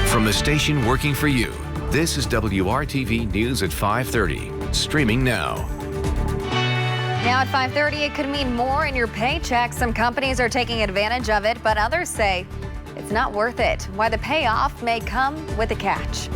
From a station working for you, this is WRTV News at 5:30, streaming now. Now at 5:30, it could mean more in your paycheck. Some companies are taking advantage of it, but others say it's not worth it. Why the payoff may come with a catch.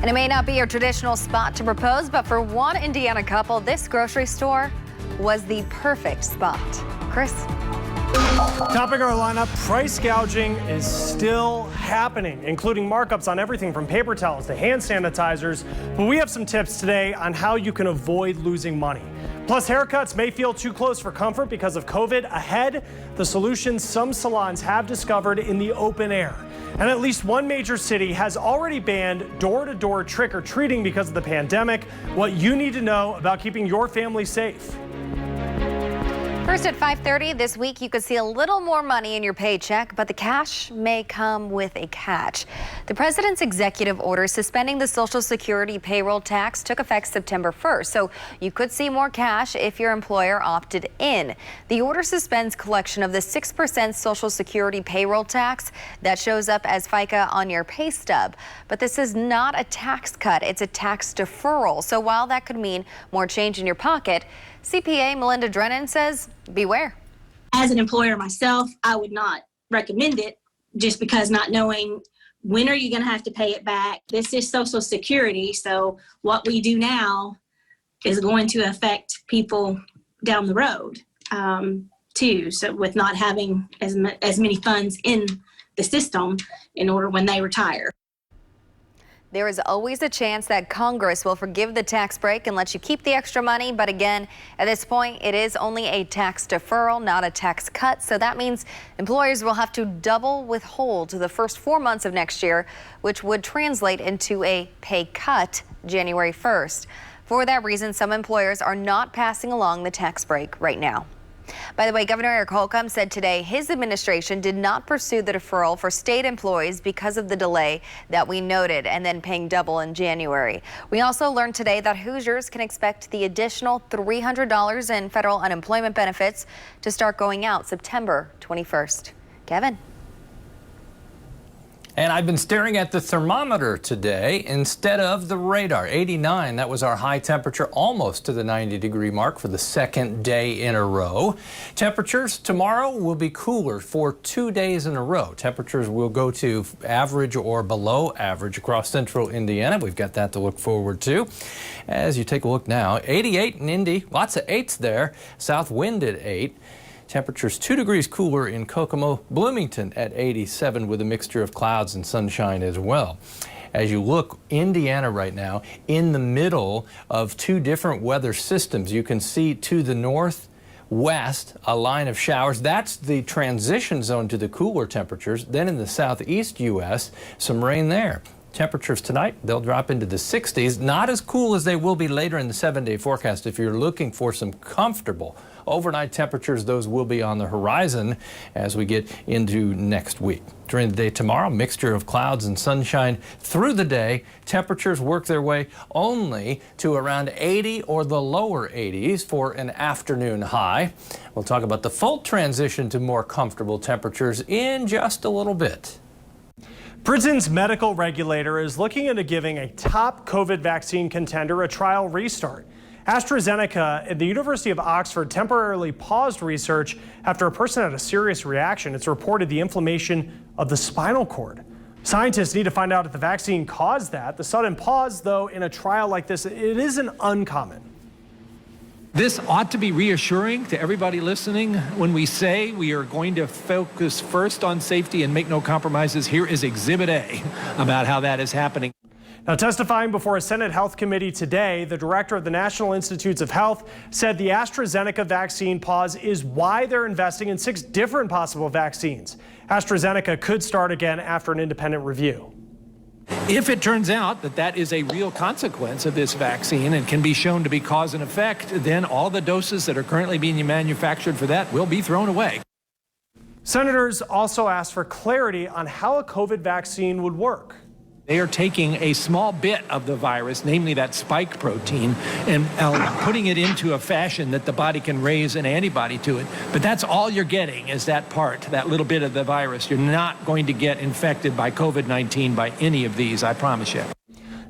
And it may not be your traditional spot to propose, but for one Indiana couple, this grocery store was the perfect spot. Chris? Topping our lineup, price gouging is still happening, including markups on everything from paper towels to hand sanitizers. But we have some tips today on how you can avoid losing money. Plus, haircuts may feel too close for comfort because of COVID. Ahead, the solutions some salons have discovered in the open air. And at least one major city has already banned door-to-door trick-or-treating because of the pandemic. What you need to know about keeping your family safe. First at 5:30 this week, you could see a little more money in your paycheck, but the cash may come with a catch. The president's executive order suspending the Social Security payroll tax took effect September 1st, so you could see more cash if your employer opted in. The order suspends collection of the 6% Social Security payroll tax that shows up as FICA on your pay stub. But this is not a tax cut, it's a tax deferral. So while that could mean more change in your pocket, CPA Melinda Drennan says, beware. As an employer myself, I would not recommend it just because not knowing when are you going to have to pay it back. This is Social Security, so what we do now is going to affect people down the road too. So with not having as many funds in the system in order when they retire. There is always a chance that Congress will forgive the tax break and let you keep the extra money. But again, at this point, it is only a tax deferral, not a tax cut. So that means employers will have to double withhold the first 4 months of next year, which would translate into a pay cut January 1st. For that reason, some employers are not passing along the tax break right now. By the way, Governor Eric Holcomb said today his administration did not pursue the deferral for state employees because of the delay that we noted and then paying double in January. We also learned today that Hoosiers can expect the additional $300 in federal unemployment benefits to start going out September 21st. Kevin. And I've been staring at the thermometer today instead of the radar. 89, that was our high temperature, almost to the 90-degree mark for the second day in a row. Temperatures tomorrow will be cooler for 2 days in a row. Temperatures will go to average or below average across central Indiana. We've got that to look forward to. As you take a look now, 88 in Indy, lots of 8s there. South wind at 8. Temperatures 2 degrees cooler in Kokomo, Bloomington at 87 with a mixture of clouds and sunshine as well. As you look, Indiana right now in the middle of 2 different weather systems. You can see to the northwest a line of showers. That's the transition zone to the cooler temperatures. Then in the southeast U.S., some rain there. Temperatures tonight, they'll drop into the 60s. Not as cool as they will be later in the 7-day forecast. If you're looking for some comfortable overnight temperatures, those will be on the horizon as we get into next week. During the day tomorrow, mixture of clouds and sunshine through the day. Temperatures work their way only to around 80 or the lower 80s for an afternoon high. We'll talk about the full transition to more comfortable temperatures in just a little bit. Britain's medical regulator is looking into giving a top COVID vaccine contender a trial restart. AstraZeneca at the University of Oxford temporarily paused research after a person had a serious reaction. It's reported the inflammation of the spinal cord. Scientists need to find out if the vaccine caused that. The sudden pause, though, in a trial like this, it isn't uncommon. This ought to be reassuring to everybody listening when we say we are going to focus first on safety and make no compromises. Here is Exhibit A about how that is happening. Now, testifying before a Senate Health Committee today, the director of the National Institutes of Health said the AstraZeneca vaccine pause is why they're investing in 6 different possible vaccines. AstraZeneca could start again after an independent review. If it turns out that that is a real consequence of this vaccine and can be shown to be cause and effect, then all the doses that are currently being manufactured for that will be thrown away. Senators also asked for clarity on how a COVID vaccine would work. They are taking a small bit of the virus, namely that spike protein, and putting it into a fashion that the body can raise an antibody to it. But that's all you're getting is that part, that little bit of the virus. You're not going to get infected by COVID-19 by any of these, I promise you.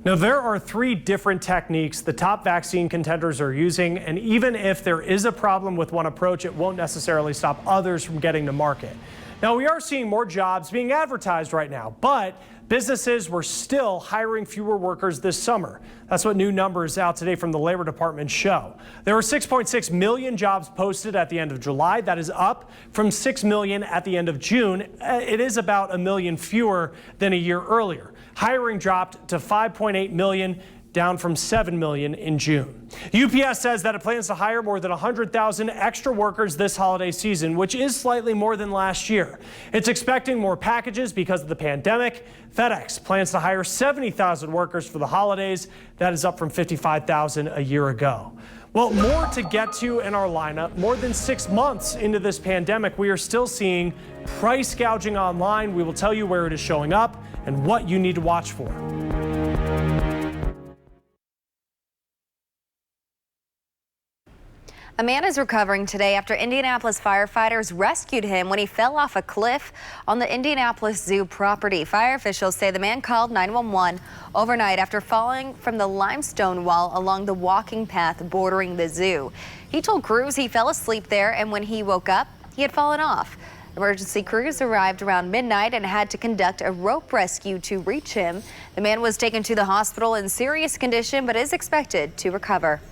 Now, there are 3 different techniques the top vaccine contenders are using, and even if there is a problem with one approach, it won't necessarily stop others from getting to market. Now, we are seeing more jobs being advertised right now, but businesses were still hiring fewer workers this summer. That's what new numbers out today from the Labor Department show. There were 6.6 million jobs posted at the end of July. That is up from 6 million at the end of June. It is about a million fewer than a year earlier. Hiring dropped to 5.8 million, down from 7 million in June. UPS says that it plans to hire more than 100,000 extra workers this holiday season, which is slightly more than last year. It's expecting more packages because of the pandemic. FedEx plans to hire 70,000 workers for the holidays. That is up from 55,000 a year ago. Well, more to get to in our lineup. More than 6 months into this pandemic, we are still seeing price gouging online. We will tell you where it is showing up and what you need to watch for. A man is recovering today after Indianapolis firefighters rescued him when he fell off a cliff on the Indianapolis Zoo property. Fire officials say the man called 911 overnight after falling from the limestone wall along the walking path bordering the zoo. He told crews he fell asleep there, and when he woke up, he had fallen off. Emergency crews arrived around midnight and had to conduct a rope rescue to reach him. The man was taken to the hospital in serious condition but is expected to recover.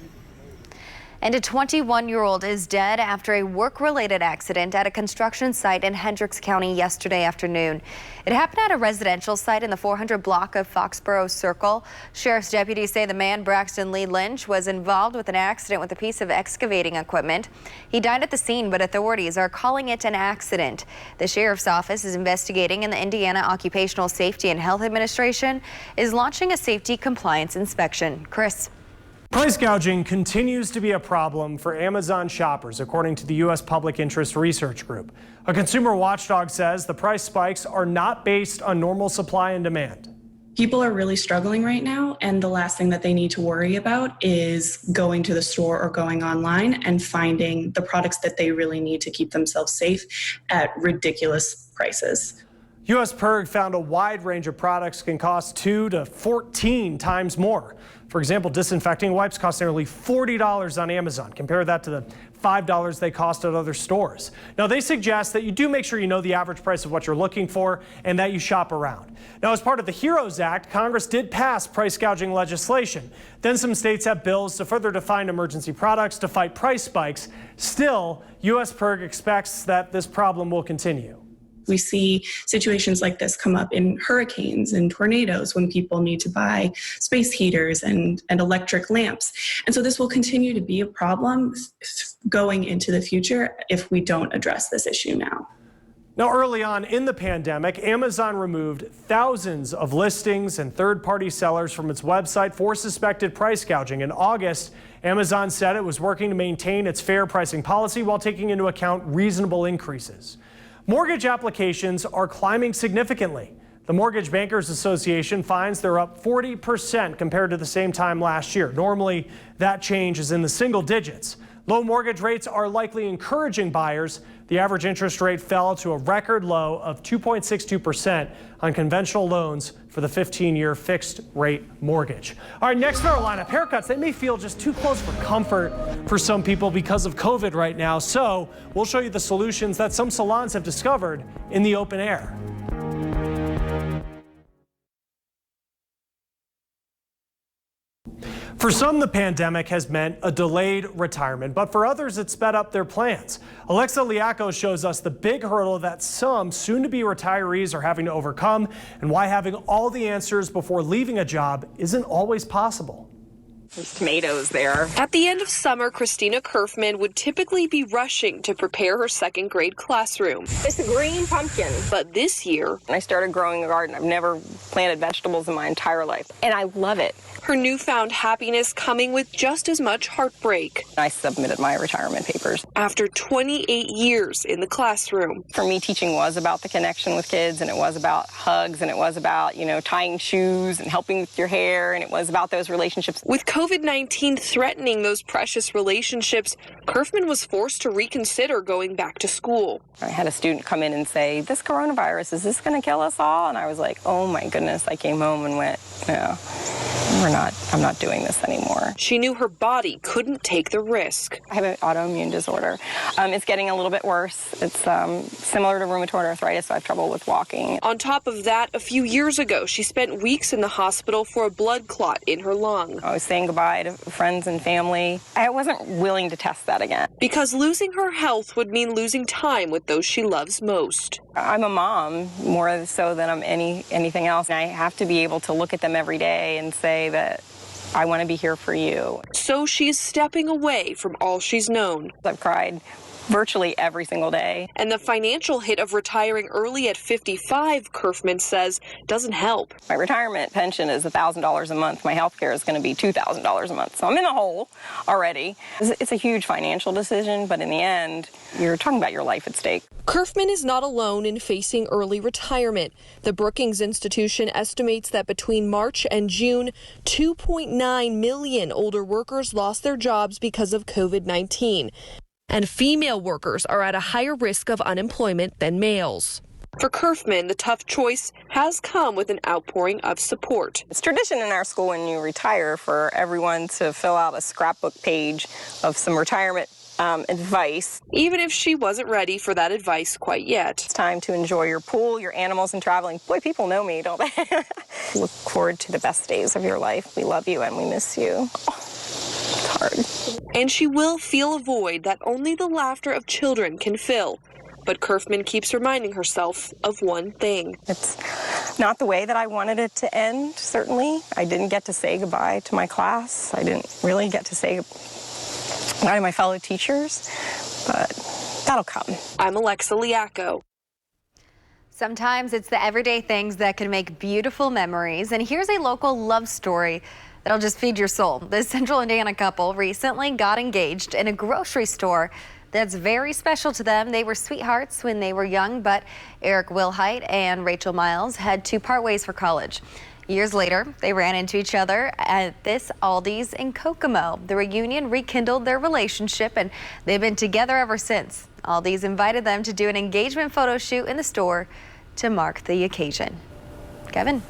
And a 21-year-old is dead after a work-related accident at a construction site in Hendricks County yesterday afternoon. It happened at a residential site in the 400 block of Foxborough Circle. Sheriff's deputies say the man, Braxton Lee Lynch, was involved with an accident with a piece of excavating equipment. He died at the scene, but authorities are calling it an accident. The sheriff's office is investigating, and the Indiana Occupational Safety and Health Administration is launching a safety compliance inspection. Chris. Price gouging continues to be a problem for Amazon shoppers, according to the U.S. Public Interest Research Group. A consumer watchdog says the price spikes are not based on normal supply and demand. People are really struggling right now, and the last thing that they need to worry about is going to the store or going online and finding the products that they really need to keep themselves safe at ridiculous prices. U.S. PIRG found a wide range of products can cost 2 to 14 times more. For example, disinfecting wipes cost nearly $40 on Amazon. Compare that to the $5 they cost at other stores. Now, they suggest that you do make sure you know the average price of what you're looking for and that you shop around. Now, as part of the HEROES Act, Congress did pass price gouging legislation. Then some states have bills to further define emergency products to fight price spikes. Still, U.S. PIRG expects that this problem will continue. We see situations like this come up in hurricanes and tornadoes when people need to buy space heaters and electric lamps. And so this will continue to be a problem going into the future if we don't address this issue now. Now, early on in the pandemic, Amazon removed thousands of listings and third-party sellers from its website for suspected price gouging. In August, Amazon said it was working to maintain its fair pricing policy while taking into account reasonable increases. Mortgage applications are climbing significantly. The Mortgage Bankers Association finds they're up 40% compared to the same time last year. Normally, that change is in the single digits. Low mortgage rates are likely encouraging buyers. The average interest rate fell to a record low of 2.62% on conventional loans for the 15-year fixed rate mortgage. All right, next in our lineup, haircuts. They may feel just too close for comfort for some people because of COVID right now. So we'll show you the solutions that some salons have discovered in the open air. For some, the pandemic has meant a delayed retirement, but for others, it sped up their plans. Alexa Liaco shows us the big hurdle that some soon-to-be retirees are having to overcome and why having all the answers before leaving a job isn't always possible. There's tomatoes there. At the end of summer, Christina Kerfman would typically be rushing to prepare her second grade classroom. It's a green pumpkin. But this year, I started growing a garden. I've never planted vegetables in my entire life, and I love it. Her newfound happiness coming with just as much heartbreak. I submitted my retirement papers. After 28 years in the classroom. For me, teaching was about the connection with kids, and it was about hugs, and it was about, tying shoes and helping with your hair, and it was about those relationships. With COVID-19 threatening those precious relationships, Kerfman was forced to reconsider going back to school. I had a student come in and say, "This coronavirus, is this going to kill us all?" And I was like, oh my goodness. I came home and went, no. I'm not doing this anymore. She knew her body couldn't take the risk. I have an autoimmune disorder. It's getting a little bit worse. It's similar to rheumatoid arthritis, so I have trouble with walking. On top of that, a few years ago, she spent weeks in the hospital for a blood clot in her lung. I was saying goodbye to friends and family. I wasn't willing to test that again. Because losing her health would mean losing time with those she loves most. I'm a mom more so than I'm anything else. And I have to be able to look at them every day and say that I want to be here for you. So she's stepping away from all she's known. I've cried virtually every single day. And the financial hit of retiring early at 55, Kerfman says, doesn't help. My retirement pension is $1,000 a month. My health care is going to be $2,000 a month. So I'm in the hole already. It's a huge financial decision, but in the end, you're talking about your life at stake. Kerfman is not alone in facing early retirement. The Brookings Institution estimates that between March and June, 2.9 million older workers lost their jobs because of COVID-19. And female workers are at a higher risk of unemployment than males. For Kerfman, the tough choice has come with an outpouring of support. It's tradition in our school when you retire for everyone to fill out a scrapbook page of some retirement advice. Even if she wasn't ready for that advice quite yet. It's time to enjoy your pool, your animals, and traveling. Boy, people know me, don't they? Look forward to the best days of your life. We love you and we miss you. It's hard. And she will feel a void that only the laughter of children can fill. But Kerfman keeps reminding herself of one thing. It's not the way that I wanted it to end, certainly. I didn't get to say goodbye to my class. I didn't really get to say goodbye to my fellow teachers, but that'll come. I'm Alexa Liacco. Sometimes it's the everyday things that can make beautiful memories. And here's a local love story that'll just feed your soul. This Central Indiana couple recently got engaged in a grocery store that's very special to them. They were sweethearts when they were young, but Eric Wilhite and Rachel Miles had to part ways for college. Years later, they ran into each other at this Aldi's in Kokomo. The reunion rekindled their relationship, and they've been together ever since. Aldi's invited them to do an engagement photo shoot in the store to mark the occasion. Kevin?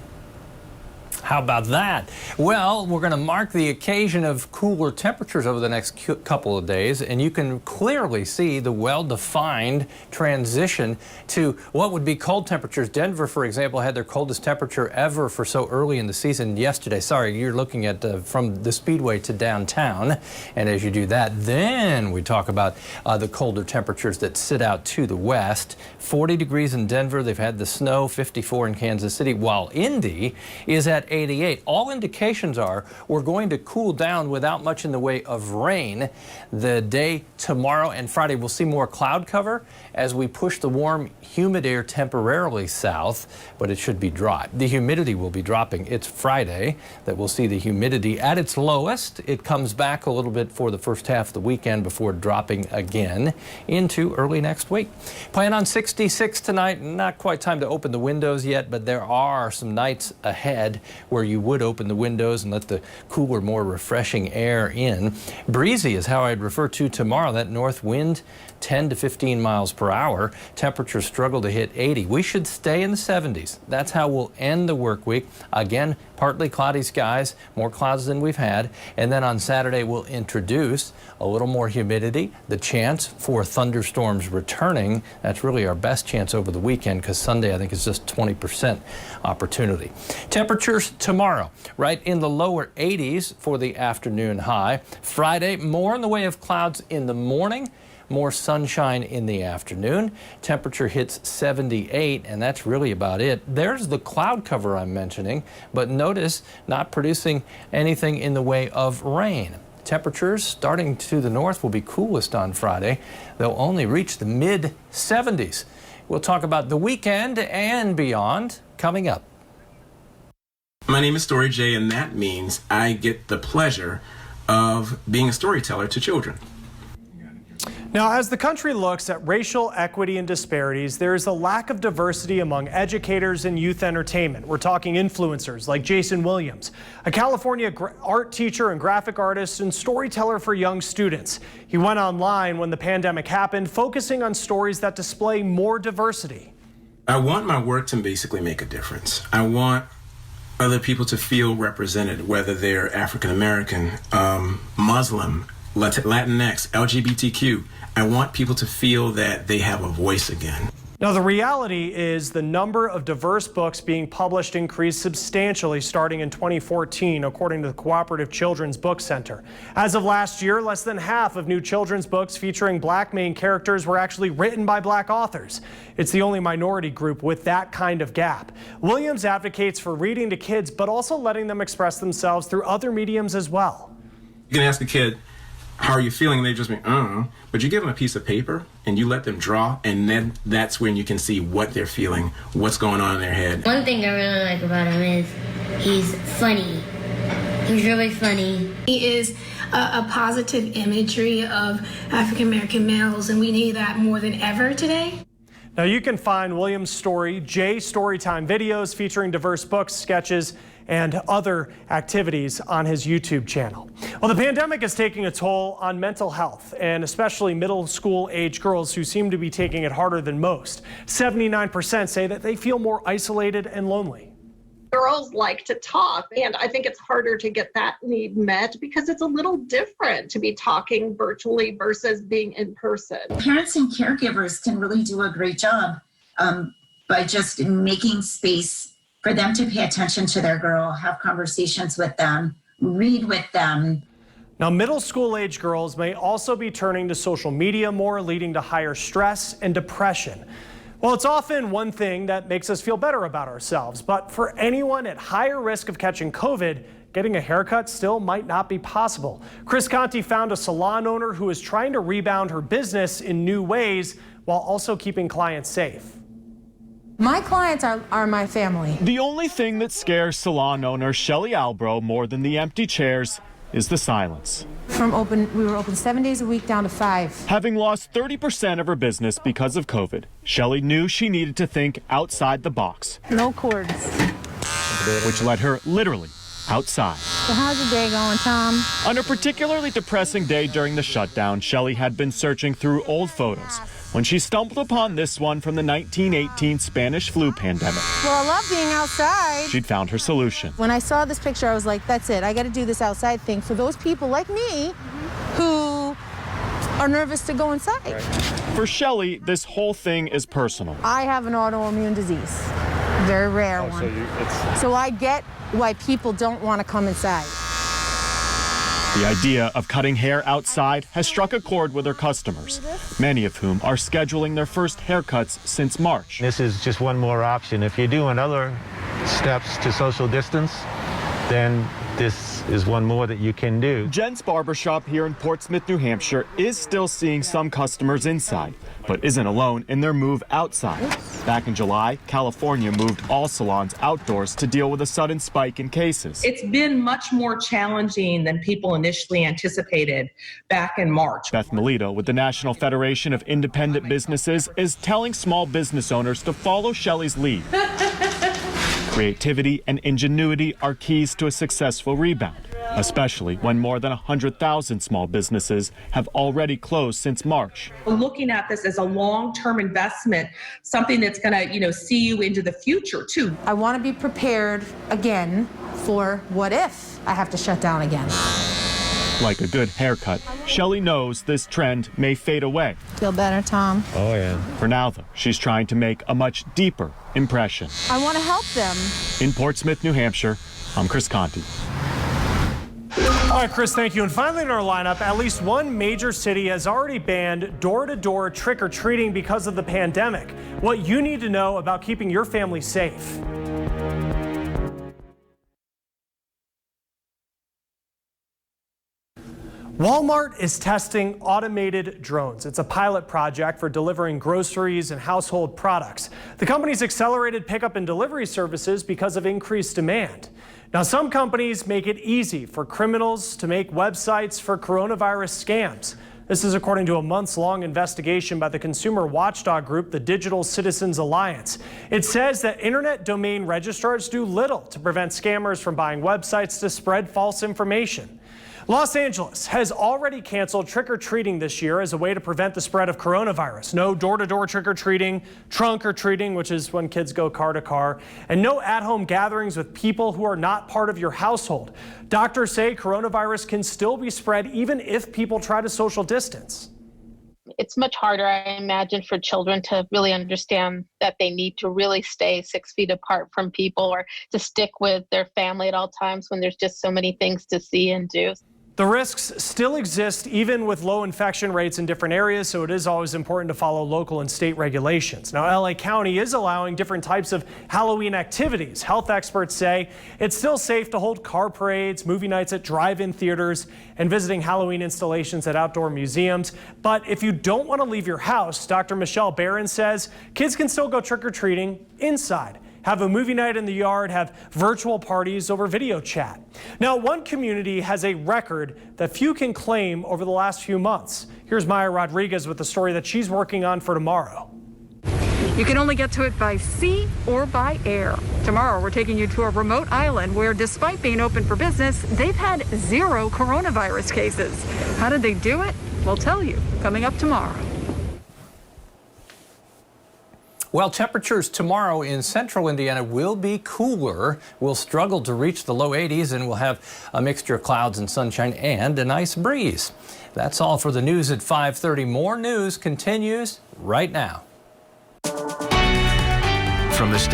How about that? Well, we're going to mark the occasion of cooler temperatures over the next couple of days, and you can clearly see the well-defined transition to what would be cold temperatures. Denver, for example, had their coldest temperature ever for so early in the season yesterday. Sorry, you're looking at from the Speedway to downtown, and as you do that, then we talk about the colder temperatures that sit out to the west. 40 degrees in Denver. They've had the snow. 54 in Kansas City, while Indy is at 88. All indications are we're going to cool down without much in the way of rain. The day tomorrow and Friday we'll see more cloud cover as we push the warm, humid air temporarily south, but it should be dry. The humidity will be dropping. It's Friday that we'll see the humidity at its lowest. It comes back a little bit for the first half of the weekend before dropping again into early next week. Plan on 66 tonight. Not quite time to open the windows yet, but there are some nights ahead where you would open the windows and let the cooler, more refreshing air in. Breezy is how I'd refer to tomorrow. That north wind, 10 to 15 miles per hour. Temperatures struggle to hit 80. We should stay in the 70s. That's how we'll end the work week. Again, partly cloudy skies, more clouds than we've had. And then on Saturday, we'll introduce a little more humidity, the chance for thunderstorms returning. That's really our best chance over the weekend because Sunday, I think, is just 20% opportunity. Temperatures tomorrow, right in the lower 80s for the afternoon high. Friday, more in the way of clouds in the morning. more sunshine in the afternoon. Temperature hits 78, and that's really about it. There's the cloud cover I'm mentioning, but notice not producing anything in the way of rain. Temperatures starting to the north will be coolest on Friday. They'll only reach the mid-70s. We'll talk about the weekend and beyond coming up. My name is Story J, and that means I get the pleasure of being a storyteller to children. Now, as the country looks at racial equity and disparities, there is a lack of diversity among educators in youth entertainment. We're talking influencers like Jason Williams, a California art teacher and graphic artist and storyteller for young students. He went online when the pandemic happened, focusing on stories that display more diversity. I want my work to basically make a difference. I want other people to feel represented, whether they're African American, Muslim, Latinx, LGBTQ. I want people to feel that they have a voice again. Now, the reality is the number of diverse books being published increased substantially starting in 2014, according to the Cooperative Children's Book Center. As of last year, less than half of new children's books featuring black main characters were actually written by black authors. It's the only minority group with that kind of gap. Williams advocates for reading to kids, but also letting them express themselves through other mediums as well. You can ask a kid, how are you feeling? And they just be, but you give them a piece of paper and you let them draw, and then that's when you can see what they're feeling, what's going on in their head. One thing I really like about him is he's funny. He's really funny. He is a positive imagery of African American males, and we need that more than ever today. Now, you can find Williams' story, Jay Storytime videos featuring diverse books, sketches, and other activities on his YouTube channel. Well, the pandemic is taking a toll on mental health, and especially middle school age girls who seem to be taking it harder than most. 79% say that they feel more isolated and lonely. Girls like to talk, and I think it's harder to get that need met because it's a little different to be talking virtually versus being in person. Parents and caregivers can really do a great job by just making space for them to pay attention to their girl, have conversations with them, read with them. Now, middle school age girls may also be turning to social media more, leading to higher stress and depression. Well, it's often one thing that makes us feel better about ourselves, but for anyone at higher risk of catching COVID, getting a haircut still might not be possible. Chris Conti found a salon owner who is trying to rebound her business in new ways while also keeping clients safe. My clients are my family. The only thing that scares salon owner Shelly Albro more than the empty chairs is the silence. We were open 7 days a week down to 5. Having lost 30% of her business because of COVID, Shelly knew she needed to think outside the box. No cords. Which led her literally outside. So how's your day going, Tom? On a particularly depressing day during the shutdown, Shelly had been searching through old photos when she stumbled upon this one from the 1918 Spanish flu pandemic. Well, I love being outside. She'd found her solution. When I saw this picture, I was like, that's it. I got to do this outside thing for those people like me who are nervous to go inside. Right. For Shelly, this whole thing is personal. I have an autoimmune disease, very rare one. So I get why people don't want to come inside. The idea of cutting hair outside has struck a chord with her customers, many of whom are scheduling their first haircuts since March. This is just one more option. If you're doing other steps to social distance, then this is one more that you can do. Jen's Barbershop here in Portsmouth, New Hampshire is still seeing some customers inside, but isn't alone in their move outside. Back in July, California moved all salons outdoors to deal with a sudden spike in cases. It's been much more challenging than people initially anticipated back in March. Beth Melito with the National Federation of Independent Businesses is telling small business owners to follow Shelly's lead. Creativity and ingenuity are keys to a successful rebound, especially when more than 100,000 small businesses have already closed since March. Looking at this as a long-term investment, something that's going to, see you into the future too. I want to be prepared again for what if I have to shut down again. Like a good haircut, Shelly knows this trend may fade away. Feel better, Tom? Oh, yeah. For now, though, she's trying to make a much deeper impression. I want to help them. In Portsmouth, New Hampshire, I'm Chris Conti. All right, Chris, thank you. And finally in our lineup, at least one major city has already banned door-to-door trick-or-treating because of the pandemic. What you need to know about keeping your family safe. Walmart is testing automated drones. It's a pilot project for delivering groceries and household products. The company's accelerated pickup and delivery services because of increased demand. Now, some companies make it easy for criminals to make websites for coronavirus scams. This is according to a months-long investigation by the consumer watchdog group, the Digital Citizens Alliance. It says that internet domain registrars do little to prevent scammers from buying websites to spread false information. Los Angeles has already canceled trick-or-treating this year as a way to prevent the spread of coronavirus. No door-to-door trick-or-treating, trunk-or-treating, which is when kids go car to car, and no at-home gatherings with people who are not part of your household. Doctors say coronavirus can still be spread even if people try to social distance. It's much harder, I imagine, for children to really understand that they need to really stay 6 feet apart from people or to stick with their family at all times when there's just so many things to see and do. The risks still exist even with low infection rates in different areas, so it is always important to follow local and state regulations. Now, LA County is allowing different types of Halloween activities. Health experts say it's still safe to hold car parades, movie nights at drive-in theaters, and visiting Halloween installations at outdoor museums. But if you don't want to leave your house, Dr. Michelle Barron says kids can still go trick-or-treating inside. Have a movie night in the yard, have virtual parties over video chat. Now, one community has a record that few can claim over the last few months. Here's Maya Rodriguez with the story that she's working on for tomorrow. You can only get to it by sea or by air. Tomorrow, we're taking you to a remote island where, despite being open for business, they've had 0 coronavirus cases. How did they do it? We'll tell you coming up tomorrow. Well, temperatures tomorrow in central Indiana will be cooler. We'll struggle to reach the low 80s, and we'll have a mixture of clouds and sunshine and a nice breeze. That's all for the news at 5:30. More news continues right now. From the state